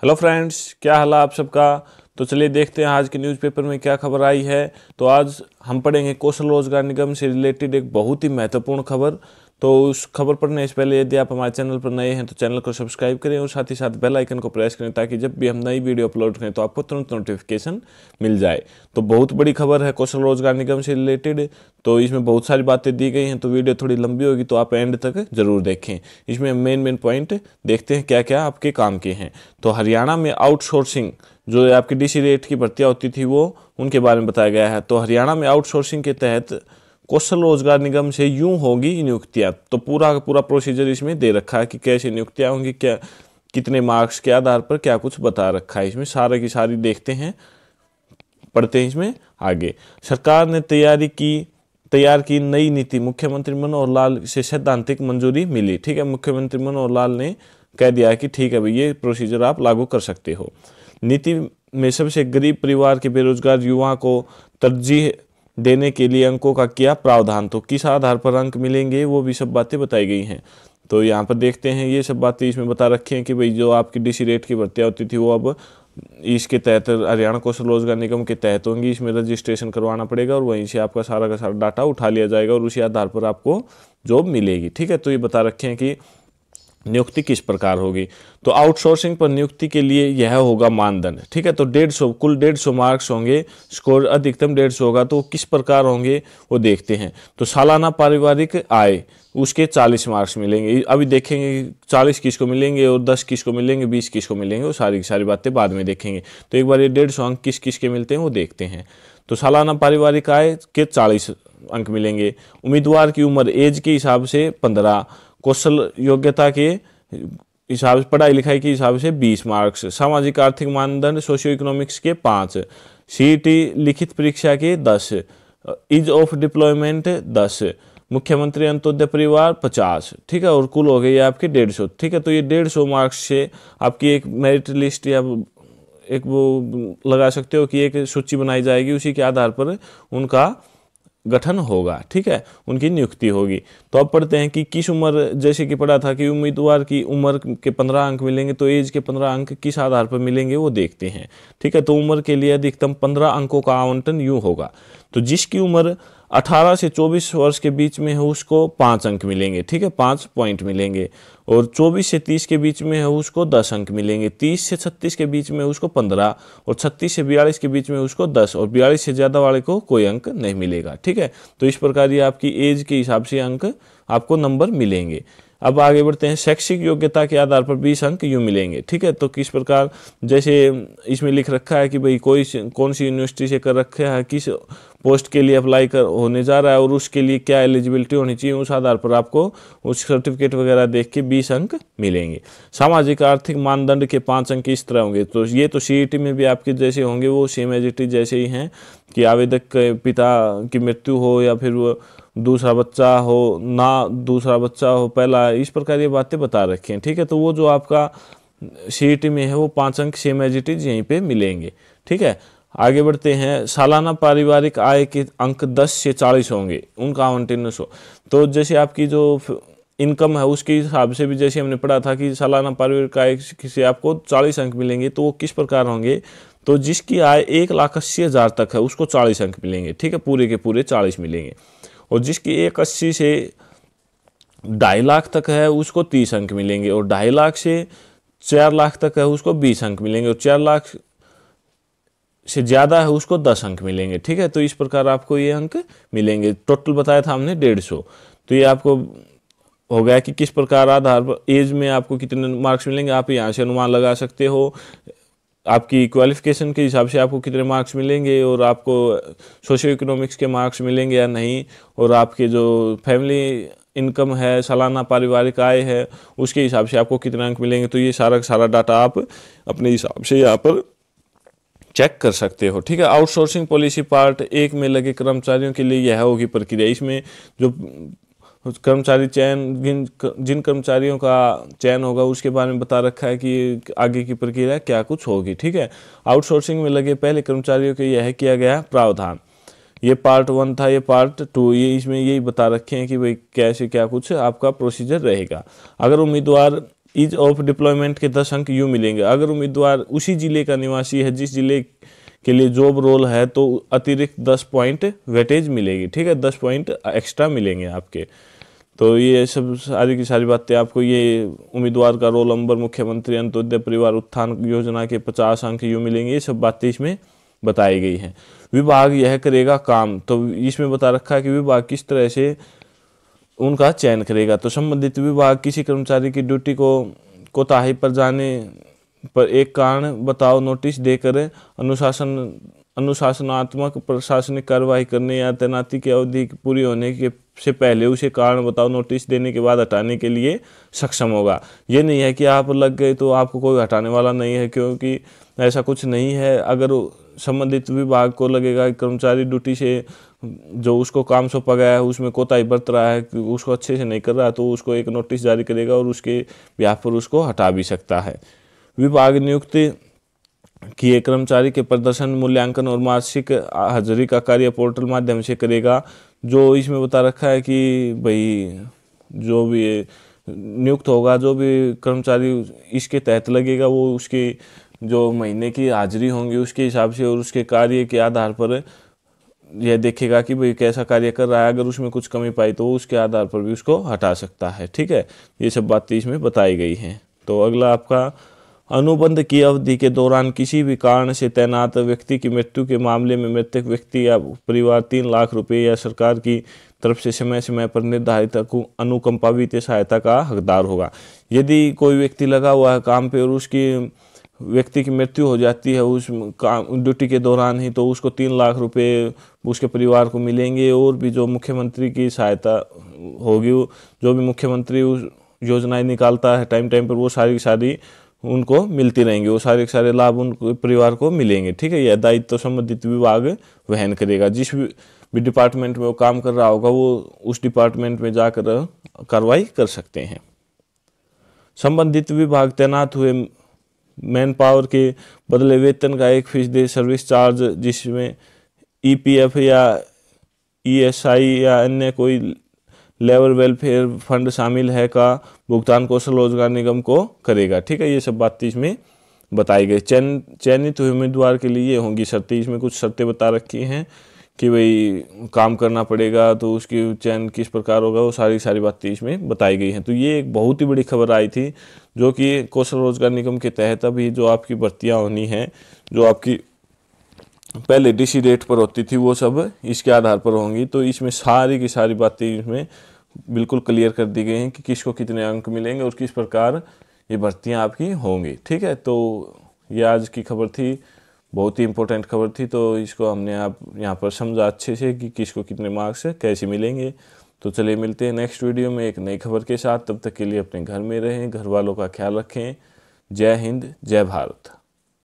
Hello friends, क्या हाल है आप सबका। तो चलिए देखते हैं आज के न्यूज़पेपर में क्या खबर आई है। तो आज हम पढ़ेंगे कौशल रोजगार निगम से रिलेटेड एक बहुत ही महत्वपूर्ण खबर। तो उस खबर पढ़ने से पहले यदि आप हमारे चैनल पर नए हैं तो चैनल को सब्सक्राइब करें और साथ ही साथ बेल आइकन को प्रेस करें ताकि जब भी हम नई वीडियो अपलोड करें तो आपको तुरंत नोटिफिकेशन मिल जाए। तो बहुत बड़ी खबर है कौशल रोजगार निगम से रिलेटेड। तो इसमें बहुत सारी बातें दी गई हैं, तो वीडियो थोड़ी लंबी होगी तो आप एंड तक जरूर देखें। इसमें मेन पॉइंट देखते हैं क्या क्या आपके काम के हैं। तो हरियाणा में आउटसोर्सिंग जो आपकी डीसी रेट की भर्तियाँ होती थी वो उनके बारे में बताया गया है। तो हरियाणा में आउटसोर्सिंग के तहत कौशल रोजगार निगम से यूं होगी नियुक्तियां। तो पूरा पूरा प्रोसीजर इसमें दे रखा है कि कैसे नियुक्तियां होंगी, क्या कितने मार्क्स के आधार पर क्या कुछ बता रखा है। इसमें सारे की सारी देखते हैं, पढ़ते हैं इसमें आगे। सरकार ने तैयार की नई नीति, मुख्यमंत्री मनोहर लाल से सैद्धांतिक मंजूरी मिली। ठीक है, मुख्यमंत्री मनोहर लाल ने कह दिया कि ठीक है भाई, ये प्रोसीजर आप लागू कर सकते हो। नीति में सबसे गरीब परिवार के बेरोजगार युवा को तरजीह देने के लिए अंकों का किया प्रावधान। तो किस आधार पर अंक मिलेंगे वो भी सब बातें बताई गई हैं। तो यहाँ पर देखते हैं, ये सब बातें इसमें बता रखी हैं कि भाई जो आपकी डीसी रेट की भर्तियाँ होती थी वो अब इसके तहत हरियाणा कौशल रोजगार निगम के तहत होंगी। इसमें रजिस्ट्रेशन करवाना पड़ेगा और वहीं से आपका सारा का सारा डाटा उठा लिया जाएगा और उसी आधार पर आपको जॉब मिलेगी। ठीक है, तो ये बता रखे हैं कि नियुक्ति किस प्रकार होगी। तो आउटसोर्सिंग पर नियुक्ति के लिए यह होगा मानदंड। ठीक है, तो 150 कुल 150 मार्क्स होंगे, स्कोर अधिकतम 150 होगा। तो किस प्रकार होंगे वो देखते हैं। तो सालाना पारिवारिक आय उसके 40 मार्क्स मिलेंगे। अभी देखेंगे 40 किसको मिलेंगे और 10 किसको मिलेंगे, 20 किसको मिलेंगे, वो सारी की सारी बातें बाद में देखेंगे। तो एक बार ये 150 अंक किस किस के मिलते हैं वो देखते हैं। तो सालाना पारिवारिक आय के 40 अंक मिलेंगे। उम्मीदवार की उम्र एज के हिसाब से 15, कौशल योग्यता के हिसाब से, पढ़ाई लिखाई के हिसाब से 20 मार्क्स, सामाजिक आर्थिक मानदंड सोशियो इकोनॉमिक्स के 5, सीईटी लिखित परीक्षा के 10, ईज ऑफ डिप्लॉयमेंट 10, मुख्यमंत्री अंत्योदय परिवार 50। ठीक है, और कुल हो गई आपके 150। ठीक है, तो ये 150 मार्क्स से आपकी एक मेरिट लिस्ट या एक वो लगा सकते हो कि एक सूची बनाई जाएगी, उसी के आधार पर उनका गठन होगा। ठीक है, उनकी नियुक्ति होगी। तो अब पढ़ते हैं कि किस उम्र, जैसे कि पढ़ा था कि उम्मीदवार की उम्र के 15 अंक मिलेंगे, तो एज के 15 अंक किस आधार पर मिलेंगे वो देखते हैं। ठीक है, तो उम्र के लिए अधिकतम 15 अंकों का आवंटन यूं होगा। तो जिसकी उम्र 18 से 24 वर्ष के बीच में है उसको 5 अंक मिलेंगे। ठीक है, 5 पॉइंट मिलेंगे। और 24 से 30 के बीच में है उसको 10 अंक मिलेंगे। 30 से 36 के बीच में उसको 15 और 36 से 42 के बीच में उसको 10 और 42 से ज़्यादा वाले को कोई अंक नहीं मिलेगा। ठीक है, तो इस प्रकार ये आपकी एज के हिसाब से अंक आपको नंबर मिलेंगे। अब आगे बढ़ते हैं। शैक्षिक योग्यता के आधार पर 20 अंक यूँ मिलेंगे। ठीक है, तो किस प्रकार, जैसे इसमें लिख रखा है कि भाई कौन सी यूनिवर्सिटी से कर रखा है, किस पोस्ट के लिए अप्लाई कर होने जा रहा है और उसके लिए क्या एलिजिबिलिटी होनी चाहिए, उस आधार पर आपको उस सर्टिफिकेट वगैरह देख के 20 अंक मिलेंगे। सामाजिक आर्थिक मानदंड के 5 अंक इस तरह होंगे। तो ये तो सीईटी में भी आपके जैसे होंगे, वो सेम एज इट इज जैसे ही हैं कि आवेदक के पिता की मृत्यु हो या फिर वो दूसरा बच्चा हो, ना दूसरा बच्चा हो पहला, इस प्रकार ये बातें बता रखी हैं। ठीक है, तो वो जो आपका सीईटी में है वो 5 अंक सेम एज इट इज यहीं पे मिलेंगे। ठीक है, आगे बढ़ते हैं। सालाना पारिवारिक आय के अंक 10 से 40 होंगे, उनका आवंटन 100। तो जैसे आपकी जो इनकम है उसके हिसाब से भी, जैसे हमने पढ़ा था कि सालाना पारिवारिक आय से आपको 40 अंक मिलेंगे। तो वो किस प्रकार होंगे, तो जिसकी आय 1,80,000 तक है उसको 40 अंक मिलेंगे। ठीक है, पूरे के पूरे 40 मिलेंगे। और जिसकी 1,80,000 से 2.5 लाख तक है उसको 30 अंक मिलेंगे। और 2.5 लाख से 4 लाख तक है उसको 20 अंक मिलेंगे। और 4 लाख से ज़्यादा है उसको 10 अंक मिलेंगे। ठीक है, तो इस प्रकार आपको ये अंक मिलेंगे। टोटल बताया था हमने 150। तो ये आपको हो गया कि किस प्रकार आधार पर एज में आपको कितने मार्क्स मिलेंगे, आप यहाँ से अनुमान लगा सकते हो। आपकी क्वालिफिकेशन के हिसाब से आपको कितने मार्क्स मिलेंगे और आपको सोशियो इकोनॉमिक्स के मार्क्स मिलेंगे या नहीं, और आपके जो फैमिली इनकम है, सालाना पारिवारिक आय है, उसके हिसाब से आपको कितने अंक मिलेंगे। तो ये सारा सारा डाटा आप अपने हिसाब से यहाँ पर चेक कर सकते हो। ठीक है, आउटसोर्सिंग पॉलिसी पार्ट 1 में लगे कर्मचारियों के लिए यह होगी प्रक्रिया। इसमें जो कर्मचारी चयन, जिन कर्मचारियों का चयन होगा उसके बारे में बता रखा है कि आगे की प्रक्रिया क्या कुछ होगी। ठीक है, आउटसोर्सिंग में लगे पहले कर्मचारियों के यह किया गया प्रावधान। ये पार्ट 1 था, ये पार्ट 2, ये इसमें यही बता रखे हैं कि भाई कैसे क्या कुछ आपका प्रोसीजर रहेगा। अगर उम्मीदवार ईज ऑफ डिप्लॉयमेंट के 10 अंक यूँ मिलेंगे। अगर उम्मीदवार उसी जिले का निवासी है जिस जिले के लिए जॉब रोल है तो अतिरिक्त 10 पॉइंट वेटेज मिलेगी, ठीक है, 10 पॉइंट एक्स्ट्रा मिलेंगे आपके। तो ये सब सारी की सारी बातें आपको ये उम्मीदवार का रोल नंबर, मुख्यमंत्री अंत्योदय परिवार उत्थान योजना के 50 अंक यूँ मिलेंगे, ये सब बातें इसमें बताई गई हैं। विभाग यह करेगा काम, तो इसमें बता रखा है कि विभाग किस तरह से उनका चयन करेगा। तो संबंधित विभाग किसी कर्मचारी की ड्यूटी को कोताही पर जाने पर एक कारण बताओ नोटिस देकर अनुशासनात्मक प्रशासनिक कार्रवाई करने या तैनाती की अवधि पूरी होने के से पहले उसे कारण बताओ नोटिस देने के बाद हटाने के लिए सक्षम होगा। ये नहीं है कि आप लग गए तो आपको कोई हटाने वाला नहीं है, क्योंकि ऐसा कुछ नहीं है। अगर संबंधित विभाग को लगेगा कि कर्मचारी ड्यूटी से जो उसको काम सौंपा गया है उसमें कोताही बरत रहा है, उसको अच्छे से नहीं कर रहा, तो उसको एक नोटिस जारी करेगा और उसके ब्याह पर उसको हटा भी सकता है। विभाग नियुक्त किए कर्मचारी के प्रदर्शन मूल्यांकन और मासिक हाजिरी का कार्य पोर्टल माध्यम से करेगा। जो इसमें बता रखा है कि भाई जो भी नियुक्त होगा, जो भी कर्मचारी इसके तहत लगेगा, वो उसकी जो महीने की हाजिरी होंगी उसके हिसाब से और उसके कार्य के आधार पर यह देखेगा कि भाई कैसा कार्य कर रहा है। अगर उसमें कुछ कमी पाई तो उसके आधार पर भी उसको हटा सकता है, ठीक है। ये सब बातें इसमें बताई गई हैं। तो अगला आपका अनुबंध की अवधि के दौरान किसी भी कारण से तैनात व्यक्ति की मृत्यु के मामले में मृतक व्यक्ति या परिवार 3 लाख रुपए या सरकार की तरफ से समय समय पर निर्धारित अनुकंपा वित्तीय सहायता का हकदार होगा। यदि कोई व्यक्ति लगा हुआ है काम पे और उसकी व्यक्ति की मृत्यु हो जाती है उस काम ड्यूटी के दौरान ही, तो उसको 3 लाख रुपए उसके परिवार को मिलेंगे। और भी जो मुख्यमंत्री की सहायता होगी, जो भी मुख्यमंत्री उस योजनाएं निकालता है टाइम टाइम पर, वो सारी की सारी उनको मिलती रहेंगी, वो सारे के सारे लाभ उन परिवार को मिलेंगे, ठीक है। यह दायित्व तो संबंधित विभाग वहन करेगा। जिस भी डिपार्टमेंट में वो काम कर रहा होगा वो उस डिपार्टमेंट में जाकर कार्रवाई कर सकते हैं। संबंधित विभाग तैनात हुए मैन पावर के बदले वेतन का 1% सर्विस चार्ज, जिसमें ईपीएफ या ईएसआई या अन्य कोई लेबर वेलफेयर फंड शामिल है, का भुगतान कौशल रोजगार निगम को करेगा, ठीक है। ये सब बातें इसमें बताई गई। चयनित हुए उम्मीदवार के लिए ये होंगी शर्तें। इसमें कुछ शर्तें बता रखी हैं कि भाई काम करना पड़ेगा, तो उसकी चयन किस प्रकार होगा, वो सारी बातें इसमें बताई गई हैं। तो ये एक बहुत ही बड़ी खबर आई थी, जो कि कौशल रोजगार निगम के तहत अभी जो आपकी भर्तियाँ होनी हैं, जो आपकी पहले डीसी रेट पर होती थी, वो सब इसके आधार पर होंगी। तो इसमें सारी की सारी बातें इसमें बिल्कुल क्लियर कर दी गई हैं कि किसको कितने अंक मिलेंगे और किस प्रकार ये भर्तियां आपकी होंगी, ठीक है। तो ये आज की खबर थी, बहुत ही इंपॉर्टेंट खबर थी। तो इसको हमने आप यहाँ पर समझा अच्छे से कि किसको कितने मार्क्स कैसे मिलेंगे। तो चलिए मिलते हैं नेक्स्ट वीडियो में एक नई खबर के साथ। तब तक के लिए अपने घर में रहें, घर वालों का ख्याल रखें। जय हिंद, जय भारत।